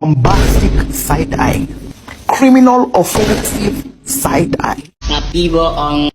bombastic side-eye, criminal offensive side-eye. Nabi bohong.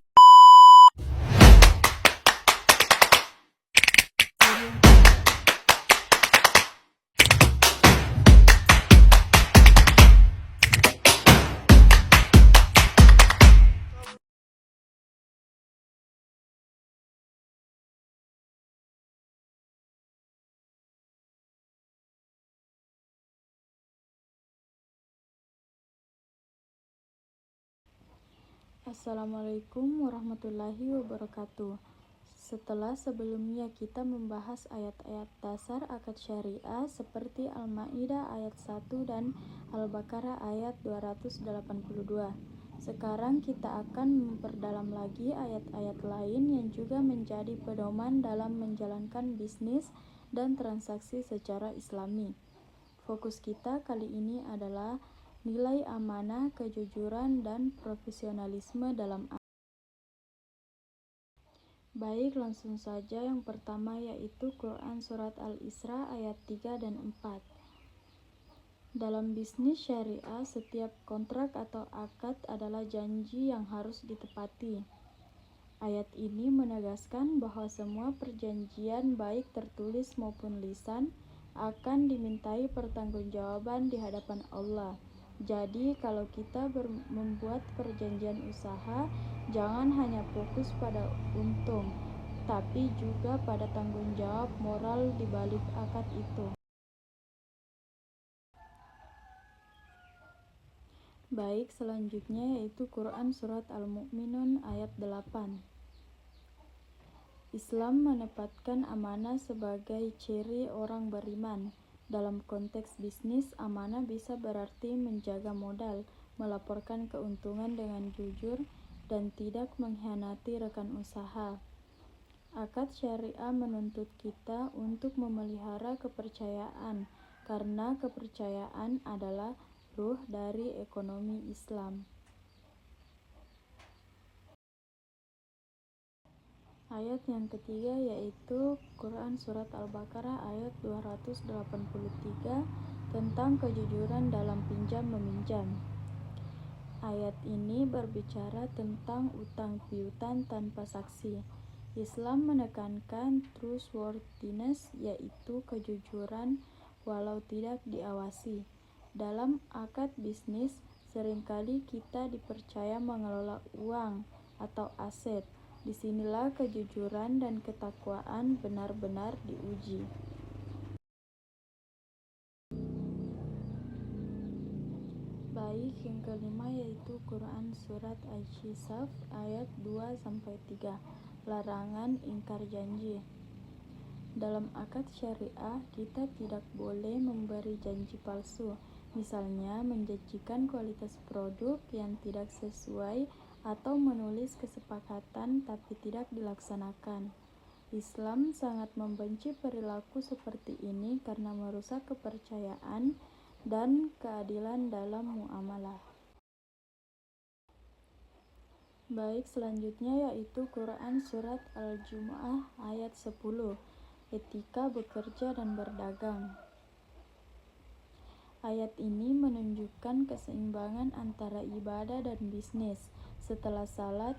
Assalamualaikum warahmatullahi wabarakatuh. Setelah sebelumnya kita membahas ayat-ayat dasar akad syariah seperti Al-Maidah ayat 1 dan Al-Baqarah ayat 282. Sekarang kita akan memperdalam lagi ayat-ayat lain yang juga menjadi pedoman dalam menjalankan bisnis dan transaksi secara Islami. Fokus kita kali ini adalah nilai amanah, kejujuran, dan profesionalisme dalam. Baik, langsung saja. Yang pertama yaitu Quran Surat Al-Isra ayat 3 dan 4. Dalam bisnis syariah, setiap kontrak atau akad adalah janji yang harus ditepati. Ayat ini menegaskan bahwa semua perjanjian baik tertulis maupun lisan akan dimintai pertanggungjawaban di hadapan Allah. Jadi kalau kita membuat perjanjian usaha, jangan hanya fokus pada untung, tapi juga pada tanggung jawab moral di balik akad itu. Baik, selanjutnya yaitu Quran Surat Al-Mu'minun ayat 8. Islam menempatkan amanah sebagai ciri orang beriman. Dalam konteks bisnis, amanah bisa berarti menjaga modal, melaporkan keuntungan dengan jujur, dan tidak mengkhianati rekan usaha. Akad syariah menuntut kita untuk memelihara kepercayaan, karena kepercayaan adalah ruh dari ekonomi Islam. Ayat yang ketiga yaitu Quran Surat Al-Baqarah ayat 283 tentang kejujuran dalam pinjam-meminjam. Ayat ini berbicara tentang utang piutang tanpa saksi. Islam menekankan trustworthiness, yaitu kejujuran walau tidak diawasi. Dalam akad bisnis, seringkali kita dipercaya mengelola uang atau aset. Disinilah kejujuran dan ketakwaan benar-benar diuji. Baik, yang kelima yaitu Quran Surat Asy-Syi'af ayat 2-3. Larangan ingkar janji. Dalam akad syariah, kita tidak boleh memberi janji palsu. Misalnya, menjanjikan kualitas produk yang tidak sesuai atau menulis kesepakatan tapi tidak dilaksanakan. Islam sangat membenci perilaku seperti ini karena merusak kepercayaan dan keadilan dalam muamalah. Baik, selanjutnya yaitu Quran Surat Al-Jumu'ah ayat 10. Etika bekerja dan berdagang. Ayat ini menunjukkan keseimbangan antara ibadah dan bisnis. Setelah salat,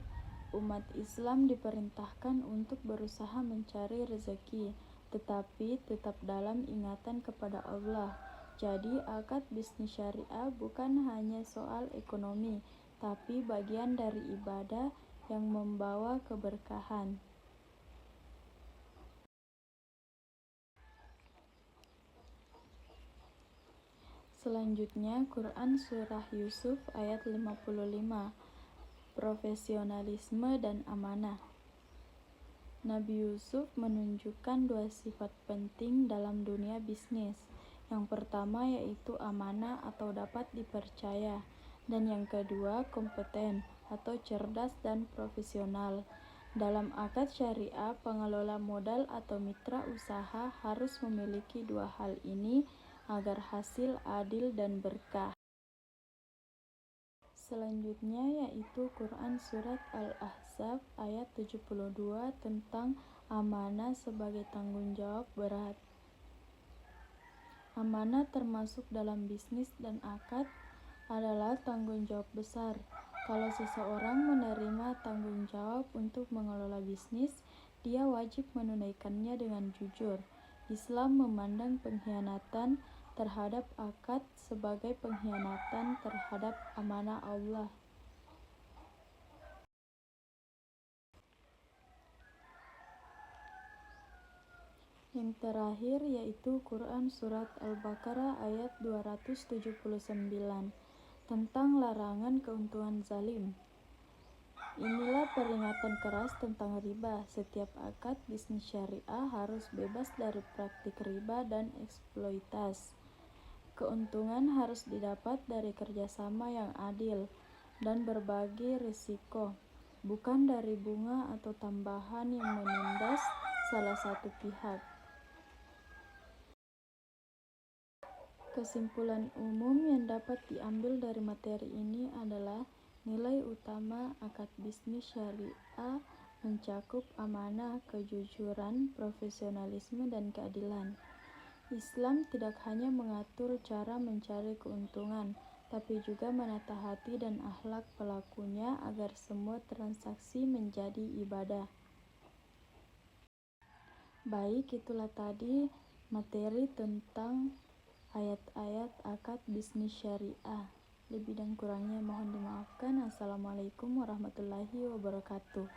umat Islam diperintahkan untuk berusaha mencari rezeki, tetapi tetap dalam ingatan kepada Allah. Jadi, akad bisnis syariah bukan hanya soal ekonomi, tapi bagian dari ibadah yang membawa keberkahan. Selanjutnya, Quran Surah Yusuf ayat 55. Profesionalisme dan amanah. Nabi Yusuf menunjukkan dua sifat penting dalam dunia bisnis. Yang pertama yaitu amanah atau dapat dipercaya, dan yang kedua kompeten atau cerdas dan profesional. Dalam akad syariah, pengelola modal atau mitra usaha harus memiliki dua hal ini agar hasil adil dan berkah. Selanjutnya yaitu Quran Surat Al-Ahzab ayat 72 tentang amanah sebagai tanggung jawab berat. Amanah termasuk dalam bisnis dan akad adalah tanggung jawab besar. Kalau seseorang menerima tanggung jawab untuk mengelola bisnis, dia wajib menunaikannya dengan jujur. Islam memandang pengkhianatan terhadap akad sebagai pengkhianatan terhadap amanah Allah. Yang terakhir yaitu Quran Surat Al-Baqarah ayat 279 tentang larangan keuntungan zalim. Inilah peringatan keras tentang riba. Setiap akad bisnis syariah harus bebas dari praktik riba dan eksploitasi. Keuntungan harus didapat dari kerjasama yang adil dan berbagi risiko, bukan dari bunga atau tambahan yang menindas salah satu pihak. Kesimpulan umum yang dapat diambil dari materi ini adalah nilai utama akad bisnis syariah mencakup amanah, kejujuran, profesionalisme, dan keadilan. Islam tidak hanya mengatur cara mencari keuntungan, tapi juga menata hati dan akhlak pelakunya agar semua transaksi menjadi ibadah. Baik, itulah tadi materi tentang ayat-ayat akad bisnis syariah. Lebih dan kurangnya mohon dimaafkan. Assalamualaikum warahmatullahi wabarakatuh.